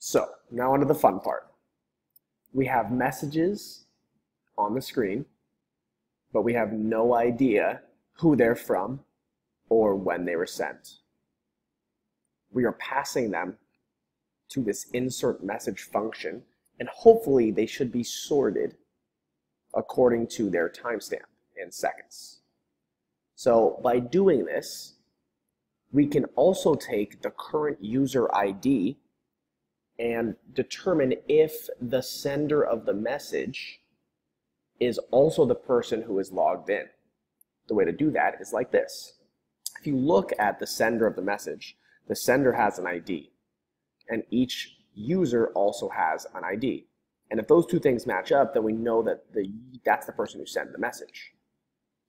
So now onto the fun part. We have messages on the screen, but we have no idea who they're from or when they were sent. We are passing them to this insert message function, and hopefully they should be sorted according to their timestamp in seconds. So by doing this, we can also take the current user ID and determine if the sender of the message is also the person who is logged in. The way to do that is like this. If you look at the sender of the message, the sender has an ID, and each user also has an ID. And if those two things match up, then we know that that's the person who sent the message.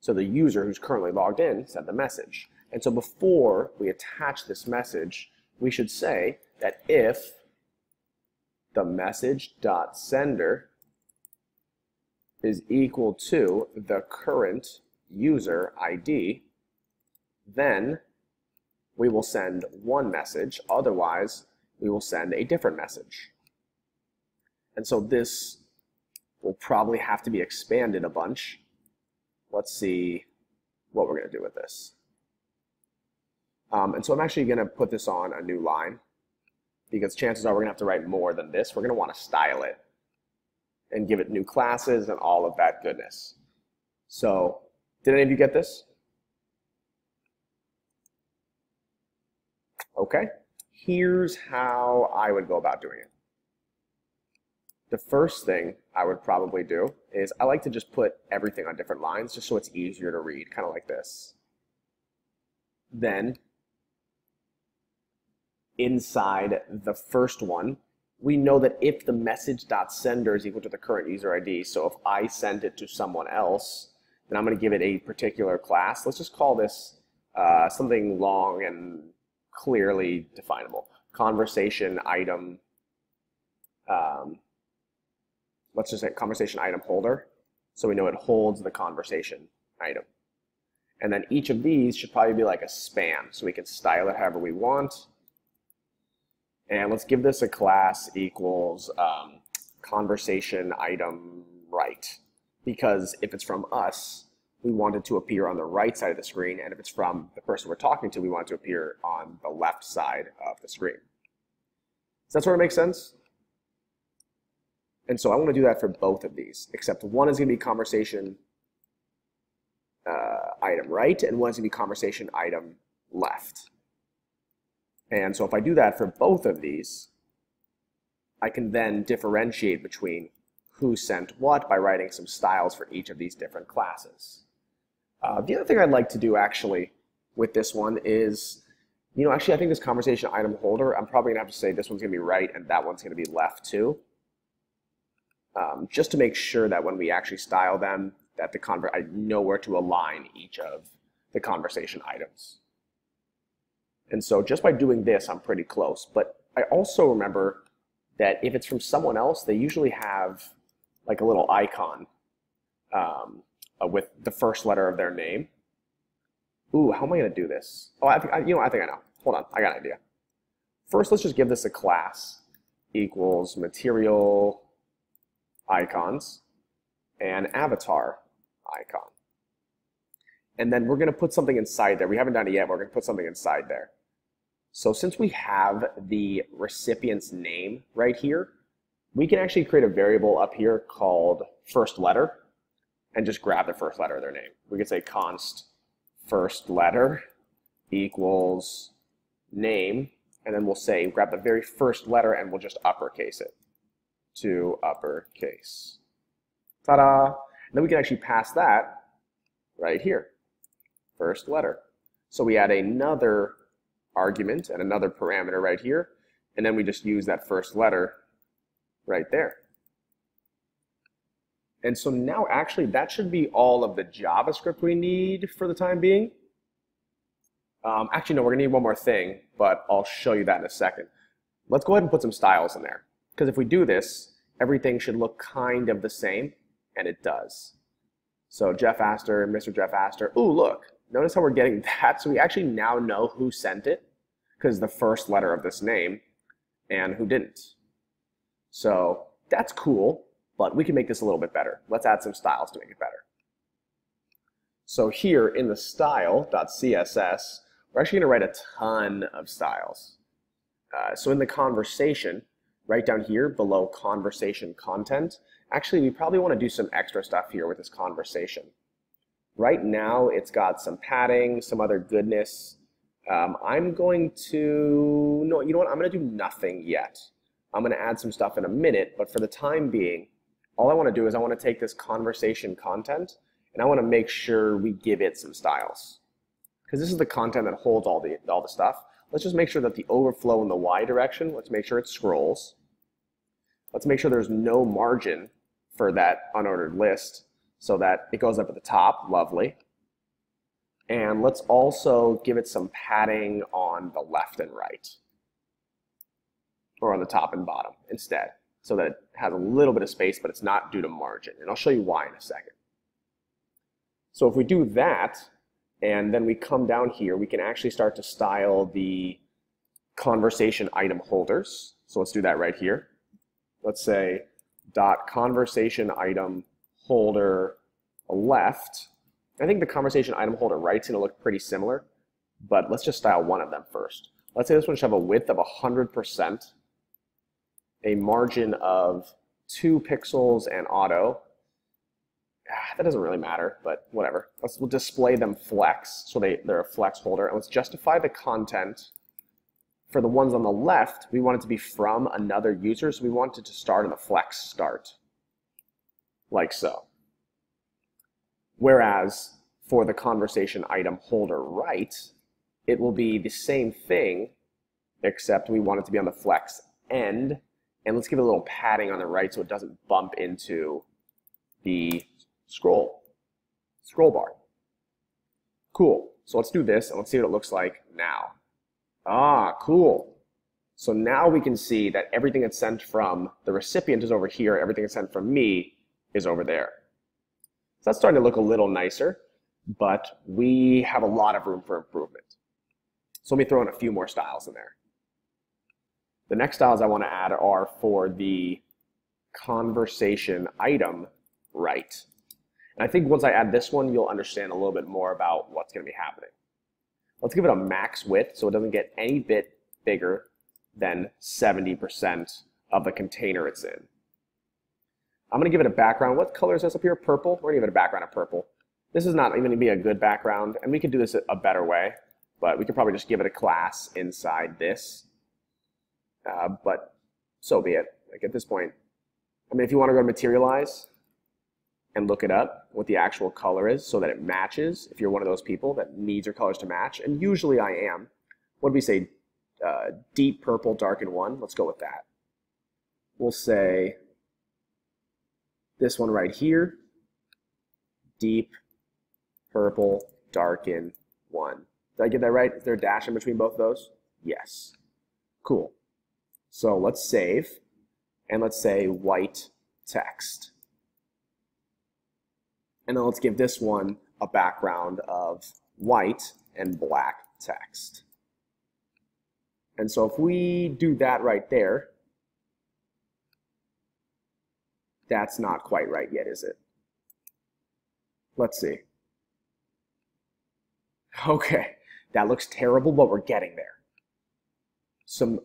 So the user who's currently logged in sent the message. And so before we attach this message, we should say that if the message.sender is equal to the current user ID, then we will send one message, otherwise we will send a different message. And so this will probably have to be expanded a bunch. Let's see what we're going to do with this. And so I'm actually going to put this on a new line, because chances are we're going to have to write more than this. We're going to want to style it and give it new classes and all of that goodness. So did any of you get this? Okay, here's how I would go about doing it. The first thing I would probably do is I like to just put everything on different lines just so it's easier to read, kind of like this. Then inside the first one, we know that if the message.sender is equal to the current user ID, so if I send it to someone else, then I'm going to give it a particular class. Let's just call this something long and clearly definable. Conversation item, let's just say conversation item holder. So we know it holds the conversation item. And then each of these should probably be like a span, so we can style it however we want. And let's give this a class equals conversation item right, because if it's from us, we want it to appear on the right side of the screen, and if it's from the person we're talking to, we want it to appear on the left side of the screen. Does that sort of make sense? And so I want to do that for both of these, except one is going to be conversation item right, and one is going to be conversation item left. And so if I do that for both of these, I can then differentiate between who sent what by writing some styles for each of these different classes. The other thing I'd like to do actually with this one is, actually I think this conversation item holder, I'm probably going to have to say this one's going to be right and that one's going to be left too. Just to make sure that when we actually style them, that I know where to align each of the conversation items. And so just by doing this, I'm pretty close. But I also remember that if it's from someone else, they usually have like a little icon with the first letter of their name. Ooh, how am I going to do this? Oh, I think I know. Hold on, I got an idea. First, let's just give this a class equals material icons and avatar icon. And then we're going to put something inside there. We haven't done it yet, but we're going to put something inside there. So since we have the recipient's name right here, we can actually create a variable up here called first letter and just grab the first letter of their name. We could say const first letter equals name, and then we'll say grab the very first letter and we'll just uppercase it to uppercase. Ta-da! And then we can actually pass that right here, first letter. So we add another argument and another parameter right here, and then we just use that first letter right there. And so now actually that should be all of the JavaScript we need for the time being. Actually, no, we're going to need one more thing, but I'll show you that in a second. Let's go ahead and put some styles in there, because if we do this, everything should look kind of the same, and it does. So Jeff Astor, Mr. Jeff Astor. Ooh, look, notice how we're getting that. So we actually now know who sent it, because the first letter of this name, and who didn't. So that's cool, but we can make this a little bit better. Let's add some styles to make it better. So here in the style.css, we're actually going to write a ton of styles. So in the conversation, right down here below conversation content, actually we probably want to do some extra stuff here with this conversation. Right now it's got some padding, some other goodness. I'm going to, no, you know what, I'm going to do nothing yet. I'm going to add some stuff in a minute, but for the time being, all I want to do is I want to take this conversation content and I want to make sure we give it some styles. Because this is the content that holds all the stuff. Let's just make sure that the overflow in the Y direction, let's make sure it scrolls. Let's make sure there's no margin for that unordered list so that it goes up at the top, lovely. And let's also give it some padding on the left and right, or on the top and bottom instead, so that it has a little bit of space, but it's not due to margin. And I'll show you why in a second. So if we do that, and then we come down here, we can actually start to style the conversation item holders. So let's do that right here. Let's say dot conversation item holder left. I think the conversation item holder right's going to look pretty similar, but let's just style one of them first. Let's say this one should have a width of 100%, a margin of 2 pixels and auto. That doesn't really matter, but whatever. We'll display them flex, so they're a flex holder. And let's justify the content. For the ones on the left, we want it to be from another user, so we want it to start on the flex start, like so. Whereas for the conversation item holder right, it will be the same thing, except we want it to be on the flex end. And let's give it a little padding on the right so it doesn't bump into the scroll bar. Cool. So let's do this and let's see what it looks like now. Ah, cool. So now we can see that everything that's sent from the recipient is over here, everything that's sent from me is over there. So that's starting to look a little nicer, but we have a lot of room for improvement. So let me throw in a few more styles in there. The next styles I want to add are for the conversation item right. And I think once I add this one, you'll understand a little bit more about what's going to be happening. Let's give it a max width so it doesn't get any bit bigger than 70% of the container it's in. I'm going to give it a background. What color is this up here? Purple. We're going to give it a background of purple. This is not even going to be a good background, and we could do this a better way, but we could probably just give it a class inside this. But so be it. Like at this point, I mean, if you want to go to materialize and look it up, what the actual color is so that it matches, if you're one of those people that needs your colors to match, and usually I am. What do we say? Deep purple, darken 1. Let's go with that. We'll say this one right here, deep purple, darken 1. Did I get that right? Is there a dash in between both of those? Yes. Cool. So let's save, and let's say white text. And then let's give this one a background of white and black text. And so if we do that right there, that's not quite right yet, is it? Let's see. Okay, that looks terrible, but we're getting there.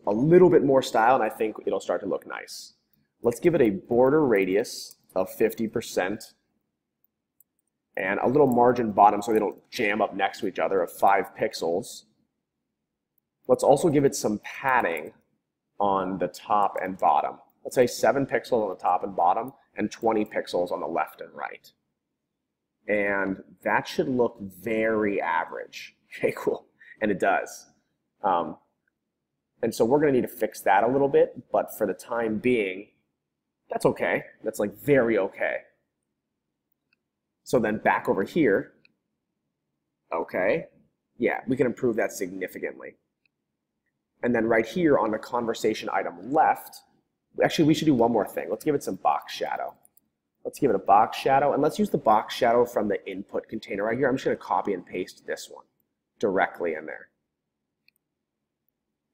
A little bit more style, and I think it'll start to look nice. Let's give it a border radius of 50%. And a little margin bottom so they don't jam up next to each other of 5 pixels. Let's also give it some padding on the top and bottom. Let's say 7 pixels on the top and bottom and 20 pixels on the left and right. And that should look very average. Okay, cool. And it does. And so we're going to need to fix that a little bit, but for the time being, that's okay. That's like very okay. So then back over here, okay, yeah, we can improve that significantly. And then right here on the conversation item left, actually we should do one more thing. Let's give it some box shadow. Let's give it a box shadow, and let's use the box shadow from the input container right here. I'm just going to copy and paste this one directly in there.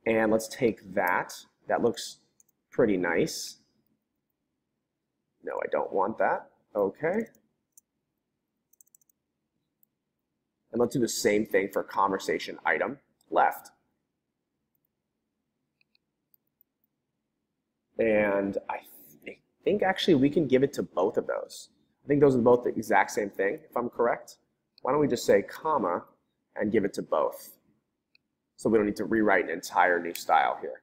And let's take that. That looks pretty nice. No, I don't want that. Okay. And let's do the same thing for conversation item left. And I think actually we can give it to both of those. I think those are both the exact same thing, if I'm correct. Why don't we just say comma and give it to both? So we don't need to rewrite an entire new style here.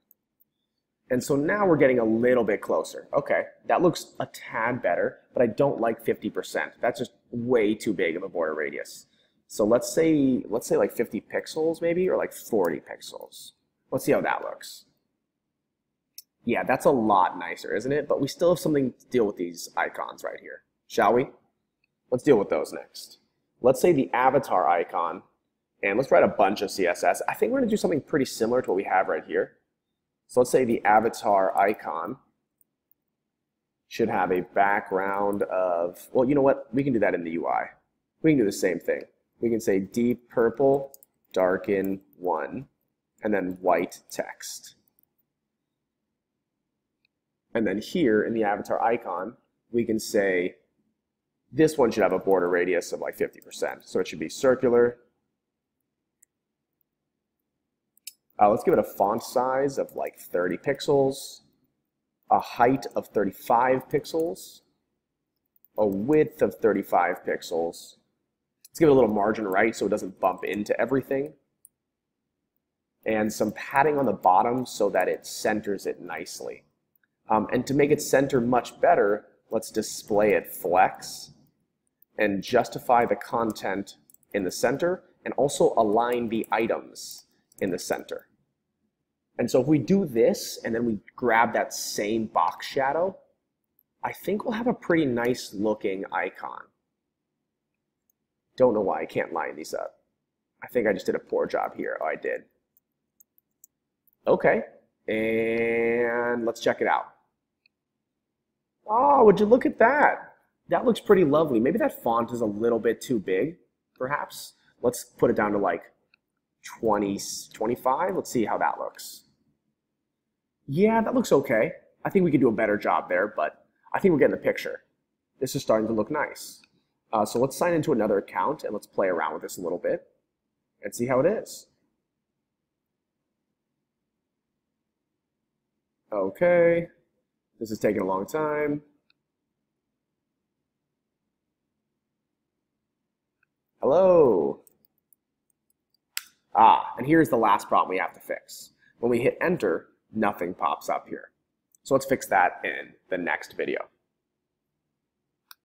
And so now we're getting a little bit closer. Okay, that looks a tad better, but I don't like 50%. That's just way too big of a border radius. So let's say like 50 pixels maybe, or like 40 pixels. Let's see how that looks. Yeah, that's a lot nicer, isn't it? But we still have something to deal with these icons right here, shall we? Let's deal with those next. Let's say the avatar icon, and let's write a bunch of CSS. I think we're gonna do something pretty similar to what we have right here. So let's say the avatar icon should have a background of, well, you know what? We can do that in the UI. We can do the same thing. We can say deep purple, darken 1, and then white text. And then here in the avatar icon, we can say this one should have a border radius of like 50%. So it should be circular. Let's give it a font size of like 30 pixels, a height of 35 pixels, a width of 35 pixels. Let's give it a little margin right so it doesn't bump into everything. And some padding on the bottom so that it centers it nicely. And to make it center much better, let's display it flex and justify the content in the center and also align the items in the center. And so if we do this and then we grab that same box shadow, I think we'll have a pretty nice looking icon. Don't know why I can't line these up. I think I just did a poor job here. Oh, I did. Okay, and let's check it out. Oh, would you look at that? That looks pretty lovely. Maybe that font is a little bit too big, perhaps. Let's put it down to like 20, 25. Let's see how that looks. Yeah, that looks okay. I think we could do a better job there, but I think we're getting the picture. This is starting to look nice. So let's sign into another account and let's play around with this a little bit and see how it is. Okay, this is taking a long time. Hello. And here's the last problem we have to fix. When we hit enter, nothing pops up here. So let's fix that in the next video.